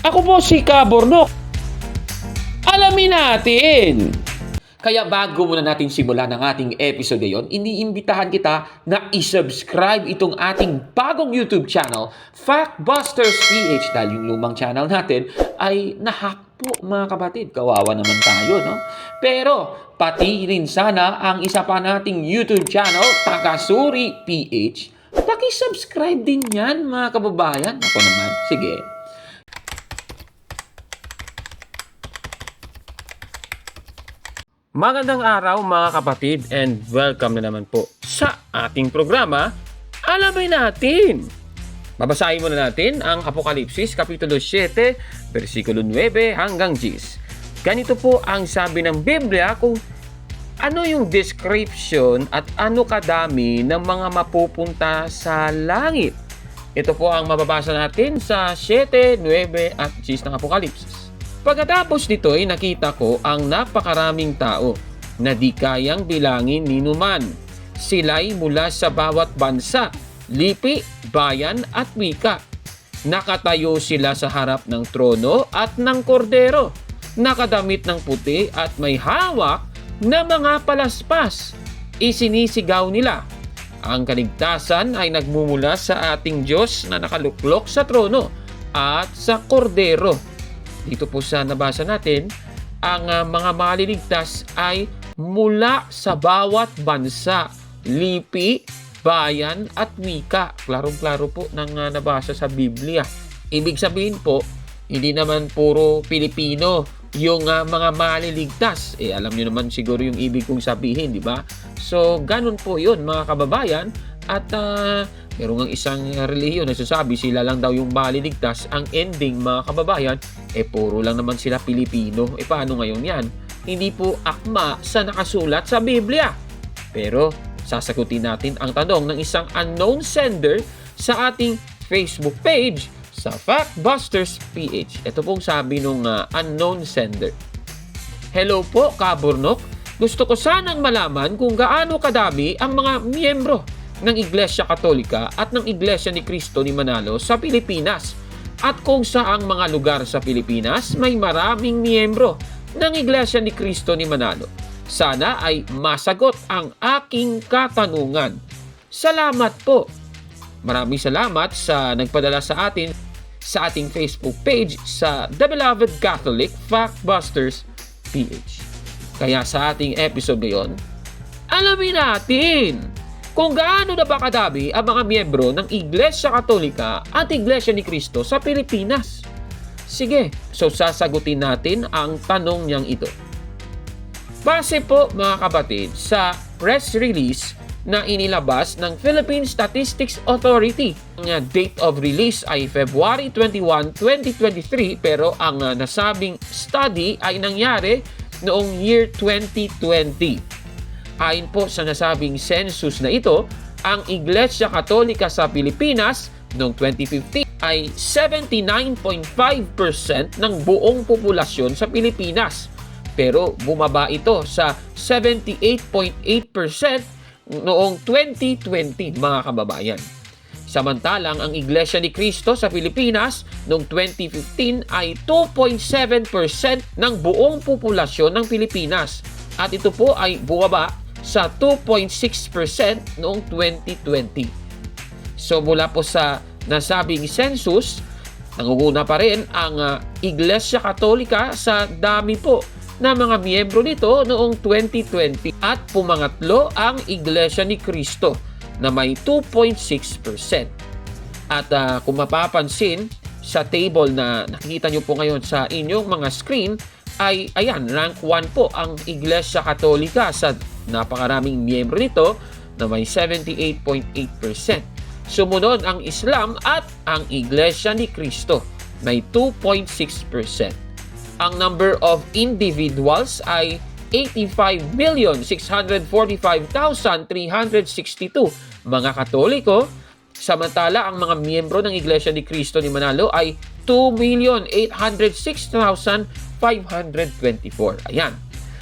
Ako po si Kabornok. Alamin natin. Kaya bago muna natin simulan ang ating episode ngayon, iniimbitahan kita na isubscribe itong ating bagong YouTube channel, Factbusters PH, dahil yung lumang channel natin ay nahack po mga kapatid. Kawawa naman tayo, no? Pero pati rin sana ang isa pa nating YouTube channel, Takasuri PH. Paki-subscribe din yan mga kababayan. Ako naman, sige. Magandang araw mga kapatid and welcome na naman po sa ating programa, Alamin Natin. Babasahin muna natin ang Apokalipsis Kapitulo 7, versikulo 9 hanggang 10. Ganito po ang sabi ng Biblia kung ano yung description at ano kadami ng mga mapupunta sa langit. Ito po ang mababasa natin sa 7, 9 at 10 ng Apokalipsis. Pagkatapos nito ay nakita ko ang napakaraming tao na di kayang bilangin ni numan. Sila'y mula sa bawat bansa, lipi, bayan at wika. Nakatayo sila sa harap ng trono at ng kordero, nakadamit ng puti at may hawak na mga palaspas. Isinisigaw nila, ang kaligtasan ay nagmumula sa ating Diyos na nakaluklok sa trono at sa kordero. Dito po sa nabasa natin, ang mga maliligtas ay mula sa bawat bansa, lipi, bayan at wika. Klarong-klaro po ng nabasa sa Biblia. Ibig sabihin po, hindi naman puro Pilipino yung mga maliligtas. Alam niyo naman siguro yung ibig kong sabihin, di ba? So, ganun po yun mga kababayan. At meron ng isang relihiyon na sasabi sila lang daw yung maliligtas. Ang ending mga kababayan, puro lang naman sila Pilipino. Paano ngayon yan? Hindi po akma sa nakasulat sa Biblia. Pero sasagutin natin ang tanong ng isang unknown sender sa ating Facebook page sa Factbusters PH. Ito pong sabi nung unknown sender. Hello po, Kabornok. Gusto ko sanang malaman kung gaano kadami ang mga miyembro ng Iglesia Katolika at ng Iglesia ni Cristo ni Manalo sa Pilipinas at kung saang mga lugar sa Pilipinas may maraming miyembro ng Iglesia ni Cristo ni Manalo. Sana ay masagot ang aking katanungan. Salamat po. Maraming salamat sa nagpadala sa atin sa ating Facebook page sa The Beloved Catholic Factbusters PH. Kaya sa ating episode ngayon, alamin natin kung gaano na ba kadami ang mga miyembro ng Iglesia Katolika at Iglesia ni Cristo sa Pilipinas. Sige, so sasagutin natin ang tanong niyang ito. Base po mga kapatid sa press release na inilabas ng Philippine Statistics Authority. Ang date of release ay February 21, 2023 pero ang nasabing study ay nangyari noong year 2020. Ayon po sa nasabing census na ito, ang Iglesia Katolika sa Pilipinas noong 2015 ay 79.5% ng buong populasyon sa Pilipinas. Pero bumaba ito sa 78.8% noong 2020 mga kababayan. Samantalang ang Iglesia ni Cristo sa Pilipinas noong 2015 ay 2.7% ng buong populasyon ng Pilipinas. At ito po ay bumaba sa 2.6% noong 2020. So mula po sa nasabing census, nangunguna pa rin ang Iglesia Katolika sa dami po na mga miyembro nito noong 2020 at pumangatlo ang Iglesia ni Cristo na may 2.6%. At kung mapapansin sa table na nakikita nyo po ngayon sa inyong mga screen, ay ayan, rank 1 po ang Iglesia Katolika sa napakaraming miyembro nito na may 78.8%. Sumunod ang Islam at ang Iglesia ni Cristo may 2.6%. Ang number of individuals ay 85,645,362 mga Katoliko, samantala ang mga miyembro ng Iglesia ni Cristo ni Manalo ay 2,806,524. Ayan.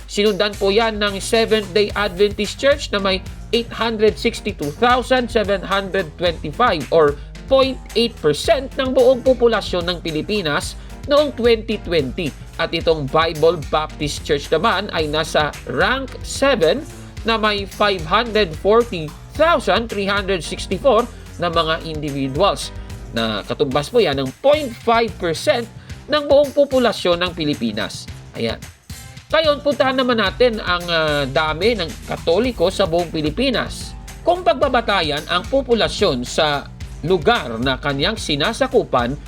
Sinundan po yan ng Seventh-day Adventist Church na may 862,725 or 0.8% ng buong populasyon ng Pilipinas noong 2020. At itong Bible Baptist Church naman ay nasa rank 7 na may 540,364 na mga individuals. Na katumbas po yan ng 0.5% ng buong populasyon ng Pilipinas. Ayan. Ngayon, puntahan naman natin ang dami ng Katoliko sa buong Pilipinas. Kung pagbabatayan ang populasyon sa lugar na kanyang sinasakupan,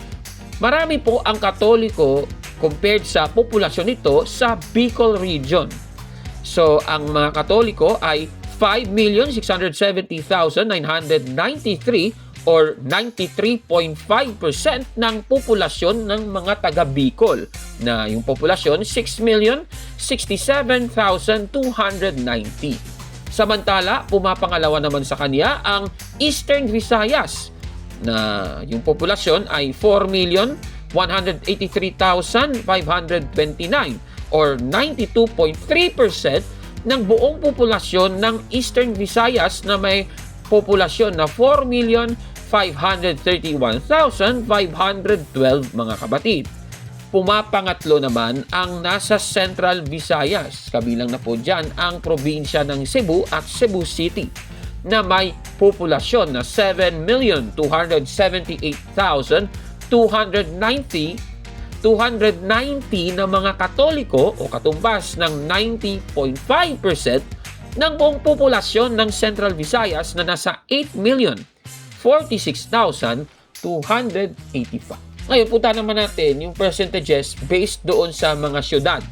marami po ang Katoliko compared sa populasyon nito sa Bicol Region. So, ang mga Katoliko ay 5,670,993 or 93.5% ng populasyon ng mga taga Bicol, na yung populasyon 6,067,290. Samantala, pumapangalawa naman sa kanya ang Eastern Visayas, na yung populasyon ay 4,183,529 or 92.3% ng buong populasyon ng Eastern Visayas, na may populasyon na 4,531,512 mga kapatid. Pumapangatlo naman ang nasa Central Visayas. Kabilang na po dyan ang probinsya ng Cebu at Cebu City, na may populasyon na 7,278,290 na mga Katoliko o katumbas ng 90.5% ng buong populasyon ng Central Visayas, na nasa 8,046,285. Ngayon, punta naman natin yung percentages based doon sa mga syudad.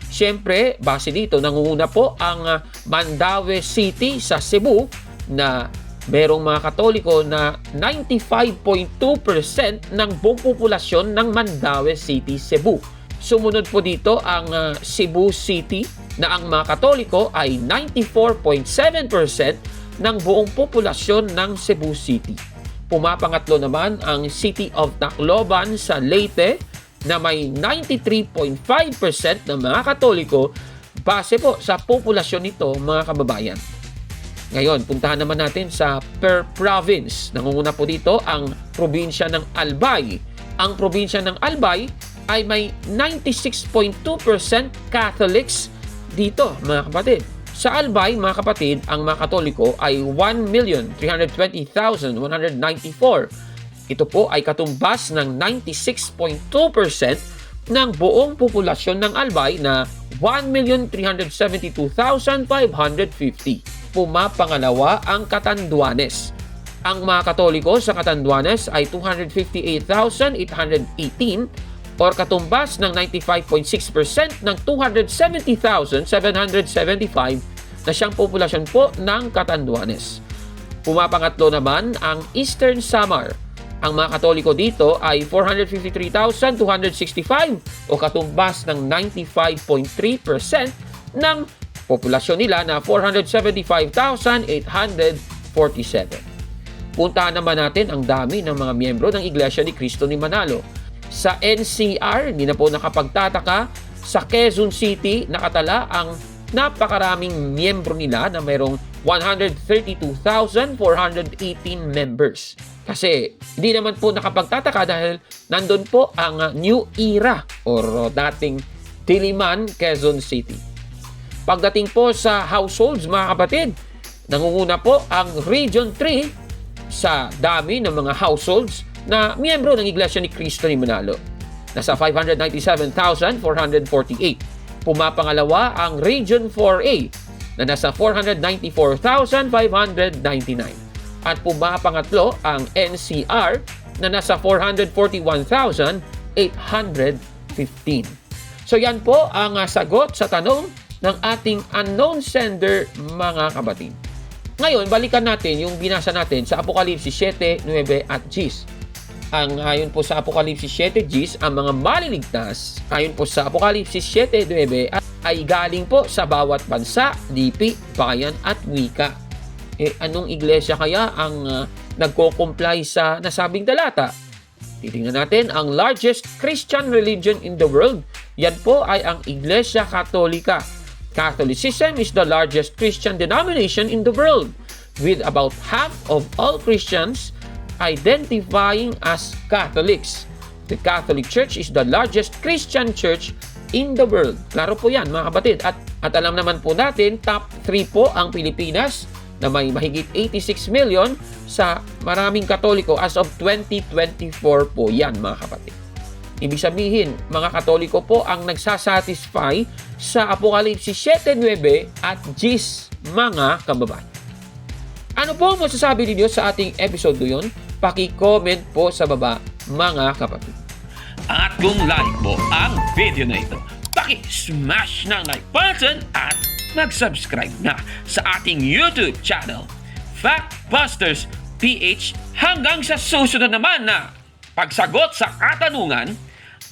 Siyempre, base dito, nangunguna po ang Mandaue City sa Cebu, na merong mga Katoliko na 95.2% ng buong populasyon ng Mandaue City, Cebu. Sumunod po dito ang Cebu City, na ang mga Katoliko ay 94.7% ng buong populasyon ng Cebu City. Pumapangatlo naman ang City of Tacloban sa Leyte, na may 93.5% ng mga Katoliko base po sa populasyon nito, mga kababayan. Ngayon, puntahan naman natin sa per province. Nangunguna po dito ang probinsya ng Albay. Ang probinsya ng Albay ay may 96.2% Catholics dito, mga kapatid. Sa Albay, mga kapatid, ang mga Katoliko ay 1,320,194. Ito po ay katumbas ng 96.2% ng buong populasyon ng Albay, na 1,372,550. Pumapangalawa ang Catanduanes. Ang mga Katoliko sa Catanduanes ay 258,818 or katumbas ng 95.6% ng 270,775 na siyang populasyon po ng Catanduanes. Pumapangatlo naman ang Eastern Samar. Ang mga Katoliko dito ay 453,265 o katumbas ng 95.3% ng populasyon nila, na 475,847. Puntahan naman natin ang dami ng mga miyembro ng Iglesia ni Cristo ni Manalo. Sa NCR, hindi na po nakapagtataka. Sa Quezon City, nakatala ang napakaraming miyembro nila, na mayroong 132,418 members. Kasi hindi naman po nakapagtataka dahil nandun po ang New Era or dating Diliman, Quezon City. Pagdating po sa households, mga kapatid, nangunguna po ang Region 3 sa dami ng mga households na miyembro ng Iglesia ni Cristo ni Manalo. Nasa 597,448. Pumapangalawa ang Region 4A na nasa 494,599. At pumapangatlo ang NCR na nasa 441,815. So yan po ang sagot sa tanong ng ating unknown sender, mga kapatid. Ngayon, balikan natin yung binasa natin sa Apokalipsis 7, 9 at 10. Ang ayon po sa Apokalipsis 7:10, ang mga maliligtas, ayon po sa Apokalipsis 7:9, ay galing po sa bawat bansa, lipi, bayan at wika. Anong iglesia kaya ang nagko-comply sa nasabing talata? Titingnan natin ang largest Christian religion in the world. Yan po ay ang Iglesia Katolika. Catholicism is the largest Christian denomination in the world, with about half of all Christians identifying as Catholics. The Catholic Church is the largest Christian church in the world. Klaro po yan mga kapatid. At alam naman po natin, top 3 po ang Pilipinas na may mahigit 86 million sa maraming Katoliko as of 2024 po yan mga kapatid. Ibig sabihin, mga Katoliko po ang nagsasatisfy sa Apokalipsis 7:9 at 10 mga kababayan. Ano po ang masasabi ninyo sa ating episode yun? Paki-comment po sa baba mga kapatid. At kung like mo ang video na ito, paki-smash ng like button at mag-subscribe na sa ating YouTube channel, Factbusters PH. Hanggang sa susunod naman na pagsagot sa katanungan,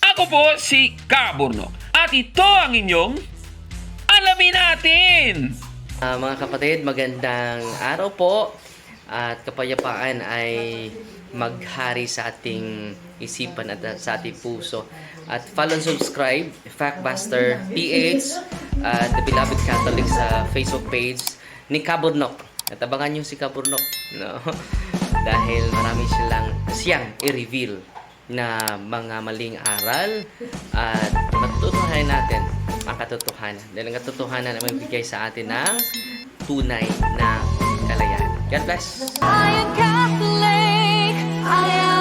ako po si Kaburnok at ito ang inyong Alamin Natin! Mga kapatid, magandang araw po at kapayapaan ay maghari sa ating isipan at sa ating puso. At follow and subscribe, Factbuster PH at The Beloved Catholic sa Facebook page ni Kaburnok. At abangan nyo si Kaburnok, no? Dahil marami siyang i-reveal na mga maling aral at matutuhanan natin ang katotohanan. Dahil ang katotohanan ay magbigay sa atin ng tunay na kalayaan. God bless! I am Catholic. I am